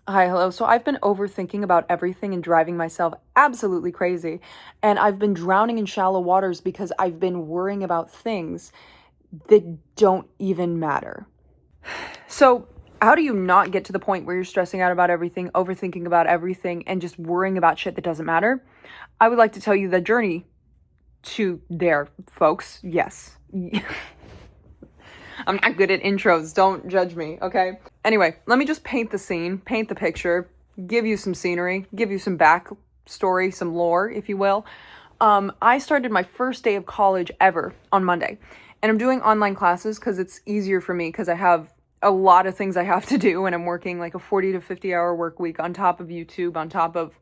Hi, hello. So I've been overthinking about everything and driving myself absolutely crazy. And I've been drowning in shallow waters because I've been worrying about things that don't even matter. So, how do you not get to the point where you're stressing out about everything, overthinking about everything, and just worrying about shit that doesn't matter? I would like to tell you the journey to there, folks. Yes. I'm not good at intros. Don't judge me, okay? Anyway, let me just paint the scene, paint the picture, give you some scenery, give you some backstory, some lore, if you will. I started my first day of college ever on Monday, and I'm doing online classes because it's easier for me because I have a lot of things I have to do, and I'm working like a 40 to 50 hour work week on top of YouTube, on top of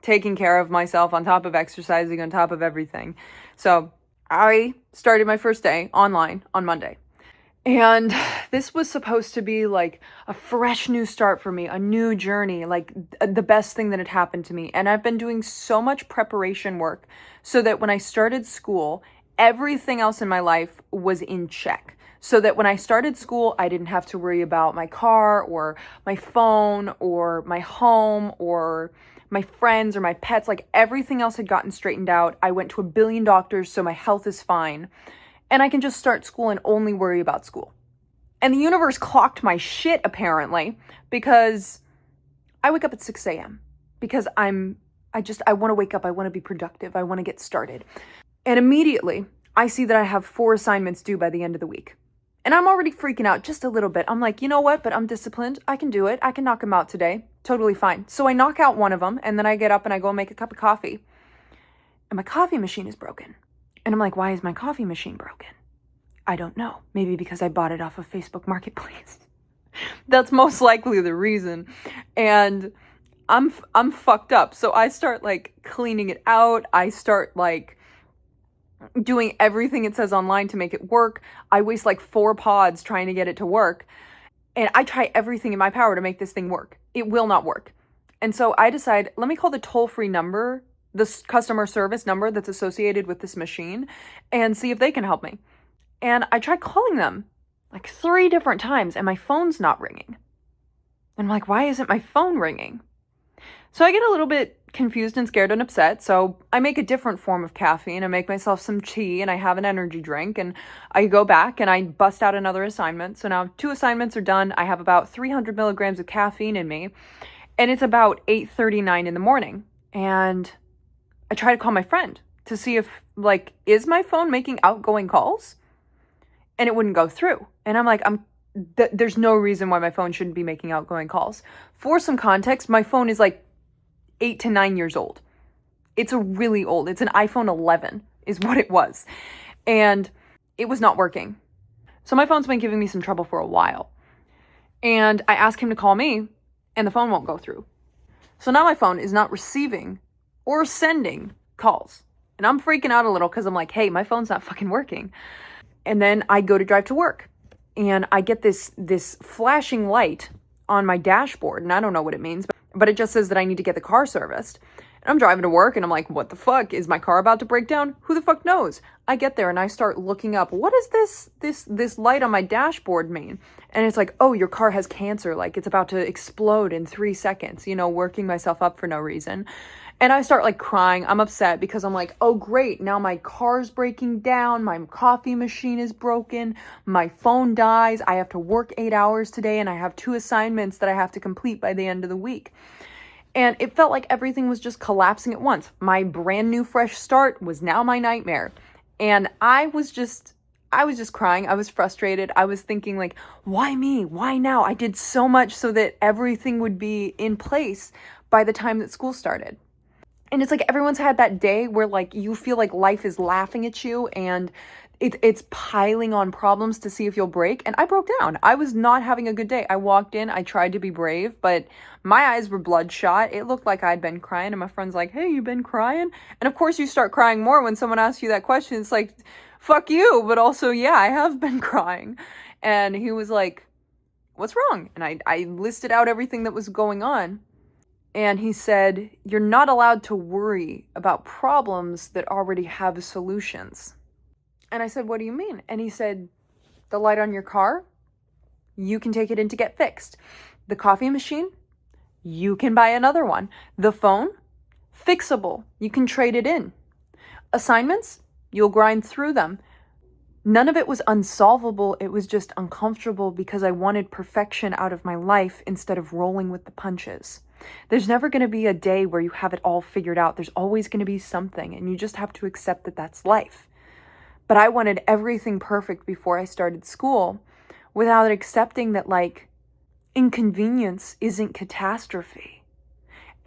taking care of myself, on top of exercising, on top of everything. So I started my first day online on Monday. And this was supposed to be like a fresh new start for me, a new journey, like the best thing that had happened to me. And I've been doing so much preparation work so that when I started school, everything else in my life was in check. So that when I started school, I didn't have to worry about my car or my phone or my home or my friends or my pets. Like everything else had gotten straightened out. I went to a billion doctors, so my health is fine, and I can just start school and only worry about school. And the universe clocked my shit, apparently, because I wake up at 6 a.m. because I want to wake up. I want to be productive. I want to get started. And immediately, I see that I have 4 assignments due by the end of the week. And I'm already freaking out just a little bit. I'm like, you know what? But I'm disciplined. I can do it. I can knock them out today. Totally fine. So I knock out one of them, and then I get up and I go make a cup of coffee. And my coffee machine is broken. And I'm like, why is my coffee machine broken? I don't know. Maybe because I bought it off of Facebook Marketplace. That's most likely the reason. And I'm fucked up. So I start like cleaning it out. I start like doing everything it says online to make it work. I waste like 4 pods trying to get it to work. And I try everything in my power to make this thing work. It will not work. And so I decide, let me call the toll-free number, this customer service number that's associated with this machine, and see if they can help me. And I tried calling them like 3 different times, and my phone's not ringing. And I'm like, why isn't my phone ringing? So I get a little bit confused and scared and upset. So I make a different form of caffeine. I make myself some tea and I have an energy drink, and I go back and I bust out another assignment. So now 2 assignments are done. I have about 300 milligrams of caffeine in me, and it's about 8:39 in the morning. And I try to call my friend to see if, like, is my phone making outgoing calls? And it wouldn't go through. And I'm like, there's no reason why my phone shouldn't be making outgoing calls. For some context, my phone is like 8 to 9 years old. It's a really old. It's an iPhone 11 is what it was. And it was not working. So my phone's been giving me some trouble for a while. And I ask him to call me, and the phone won't go through. So now my phone is not receiving or sending calls. And I'm freaking out a little because I'm like, hey, my phone's not fucking working. And then I go to drive to work, and I get this flashing light on my dashboard, and I don't know what it means, but it just says that I need to get the car serviced. And I'm driving to work, and I'm like, what the fuck? Is my car about to break down? Who the fuck knows? I get there and I start looking up, what does this light on my dashboard mean? And it's like, oh, your car has cancer, like it's about to explode in 3 seconds, working myself up for no reason. And I start like crying. I'm upset because I'm like, oh great, now my car's breaking down, my coffee machine is broken, my phone dies, I have to work 8 hours today, and I have 2 assignments that I have to complete by the end of the week. And it felt like everything was just collapsing at once. My brand new fresh start was now my nightmare. And I was just crying. I was frustrated. I was thinking like, why me? Why now? I did so much so that everything would be in place by the time that school started. And it's like everyone's had that day where like you feel like life is laughing at you, and it's piling on problems to see if you'll break. And I broke down. I was not having a good day. I walked in, I tried to be brave, but my eyes were bloodshot. It looked like I'd been crying, and my friend's like, hey, you been crying? And of course you start crying more when someone asks you that question. It's like, fuck you, but also, yeah, I have been crying. And he was like, what's wrong? And I listed out everything that was going on. And he said, you're not allowed to worry about problems that already have solutions. And I said, what do you mean? And he said, the light on your car, you can take it in to get fixed. The coffee machine, You can buy another one. The phone, fixable. You can trade it in. Assignments, you'll grind through them. None of it was unsolvable. It was just uncomfortable because I wanted perfection out of my life instead of rolling with the punches. There's never going to be a day where you have it all figured out. There's always going to be something, and you just have to accept that that's life. But I wanted everything perfect before I started school without accepting that, like, inconvenience isn't catastrophe.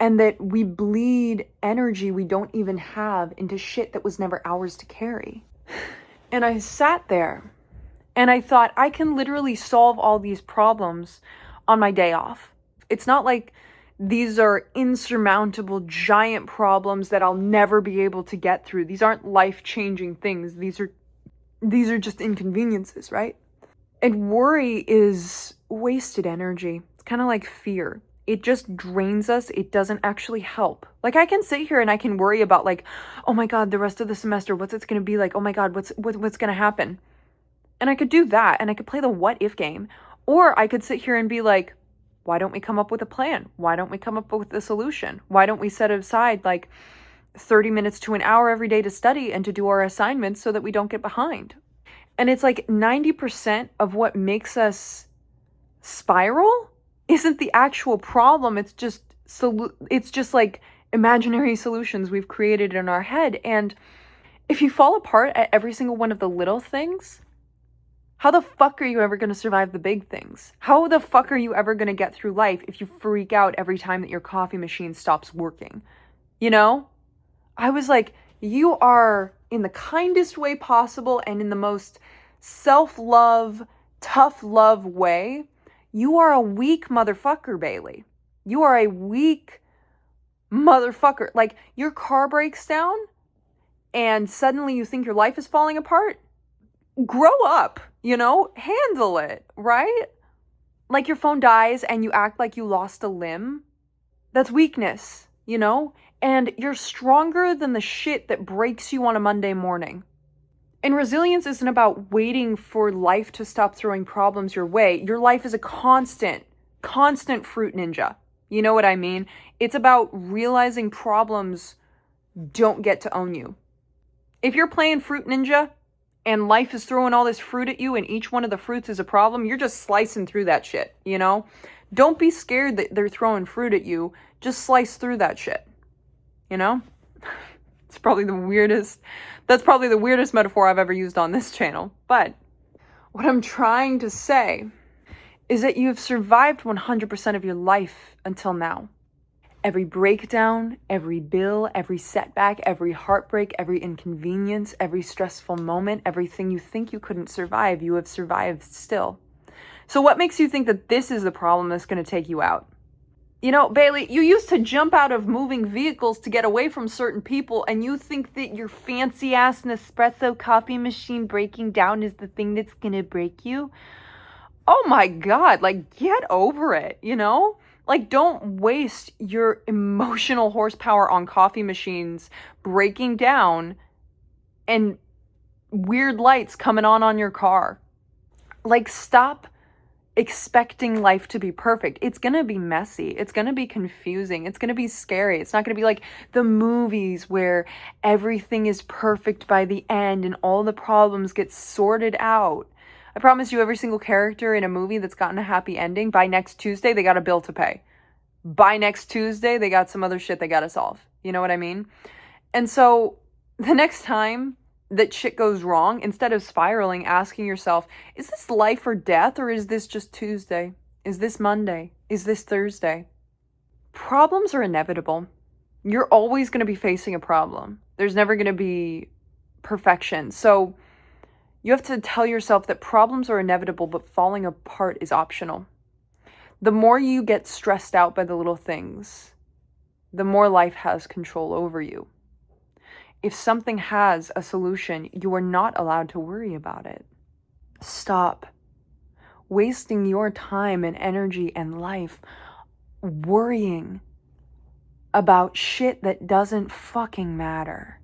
And that we bleed energy we don't even have into shit that was never ours to carry. And I sat there and I thought, I can literally solve all these problems on my day off. It's not like these are insurmountable giant problems that I'll never be able to get through. These aren't life-changing things. These are just inconveniences, right? And worry is wasted energy. It's kind of like fear. It just drains us. It doesn't actually help. Like, I can sit here and I can worry about, like, oh my God, the rest of the semester, what's it's going to be like? Oh my God, what's going to happen? And I could do that, and I could play the what if game. Or I could sit here and be like, why don't we come up with a plan? Why don't we come up with a solution? Why don't we set aside like 30 minutes to an hour every day to study and to do our assignments so that we don't get behind? And it's like 90% of what makes us spiral isn't the actual problem. It's just like imaginary solutions we've created in our head. And if you fall apart at every single one of the little things, how the fuck are you ever going to survive the big things? How the fuck are you ever going to get through life if you freak out every time that your coffee machine stops working? You know? I was like, you are, in the kindest way possible and in the most self-love, tough love way, you are a weak motherfucker, Bailey. You are a weak motherfucker. Like, your car breaks down and suddenly you think your life is falling apart. Grow up, you know? Handle it, right? Like, your phone dies and you act like you lost a limb. That's weakness, you know? And you're stronger than the shit that breaks you on a Monday morning. And resilience isn't about waiting for life to stop throwing problems your way. Your life is a constant fruit ninja. You know what I mean? It's about realizing problems don't get to own you. If you're playing fruit ninja and life is throwing all this fruit at you and each one of the fruits is a problem, you're just slicing through that shit, you know? Don't be scared that they're throwing fruit at you. Just slice through that shit, you know? That's probably the weirdest metaphor I've ever used on this channel. But what I'm trying to say is that you have survived 100% of your life until now. Every breakdown, every bill, every setback, every heartbreak, every inconvenience, every stressful moment, everything you think you couldn't survive, you have survived still. So what makes you think that this is the problem that's going to take you out? You know, Bailey, you used to jump out of moving vehicles to get away from certain people, and you think that your fancy-ass Nespresso coffee machine breaking down is the thing that's gonna break you? Oh my God, like, get over it, you know? Like, don't waste your emotional horsepower on coffee machines breaking down and weird lights coming on your car. Like, stop expecting life to be perfect. It's going to be messy. It's going to be confusing. It's going to be scary. It's not going to be like the movies where everything is perfect by the end and all the problems get sorted out. I promise you, every single character in a movie that's gotten a happy ending, by next Tuesday, they got a bill to pay. By next Tuesday, they got some other shit they got to solve. You know what I mean? And so the next time that shit goes wrong, instead of spiraling, asking yourself, is this life or death, or is this just Tuesday? Is this Monday? Is this Thursday? Problems are inevitable. You're always going to be facing a problem. There's never going to be perfection. So you have to tell yourself that problems are inevitable, but falling apart is optional. The more you get stressed out by the little things, the more life has control over you. If something has a solution, you are not allowed to worry about it. Stop wasting your time and energy and life worrying about shit that doesn't fucking matter.